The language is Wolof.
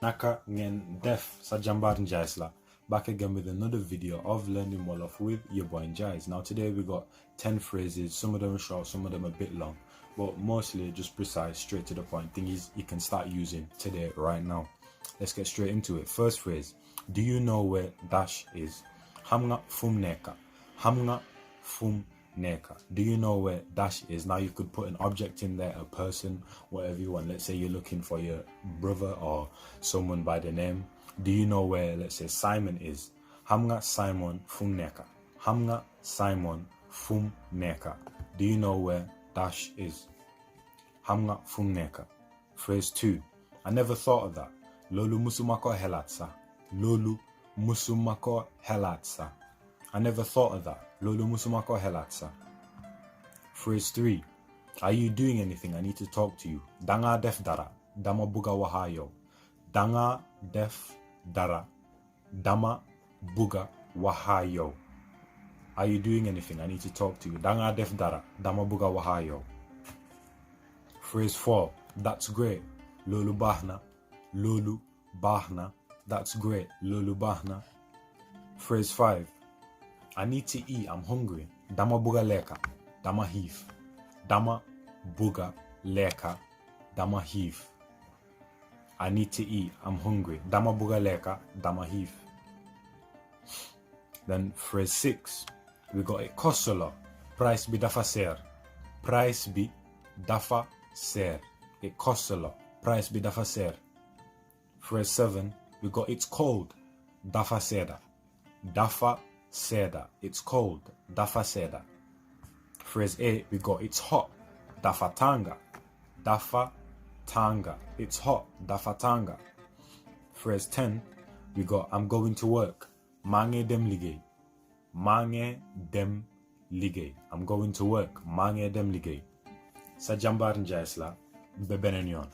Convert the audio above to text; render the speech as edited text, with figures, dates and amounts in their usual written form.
Naka ngen def sa jambar Njaisla. Back again with another video of learning Wolof with your boy Njais. Now today we got 10 phrases, some of them are short, some of them a bit long, but mostly just precise, straight to the point. Thing is you can start using today right now. Let's get straight into it. First phrase, do you know where dash is? Hamnga fum neka. Hamnga fum neka. Do you know where dash is? Now you could put an object in there, a person, whatever you want. Let's say you're looking for your brother or someone by the name. Do you know where, let's say, Simon is? Hamnga Simon fum neka. Hamnga Simon fum neka. Do you know where dash is? Hamnga fum neka. Phrase 2. I never thought of that. Lolu musumako helatsa. Lolu musumako helatsa. I never thought of that. Lolu musumako helatsa. Phrase 3. Are you doing anything? I need to talk to you. Danga def dara. Dama buga wahayo. Danga def dara. Dama buga wahayo. Are you doing anything? I need to talk to you. Danga def dara. Dama buga wahayo. Phrase 4. That's great. Lolu bahna. Lolu bahna. That's great. Lolu bahna. Phrase 5. I need to eat. I'm hungry. Dama buga leka. Dama heave. Dama buga leka. Dama heave. I need to eat. I'm hungry. Dama buga leka. Dama heave. Then phrase 6. We got it costs a lot. Price be dafa ser. Price be dafa ser. It costs a lot. Price be dafa ser. Phrase 7. We got it's cold. Dafa seda. Dafa seda. It's cold. Dafa seda. Phrase 8. We got it's hot. Dafa tanga. Dafa tanga. It's hot. Dafa tanga. Phrase 10. We got I'm going to work. Mange dem ligay. Mange dem ligay. I'm going to work. Mange dem ligay. Sa jambar Njaisla. Bebenen yon.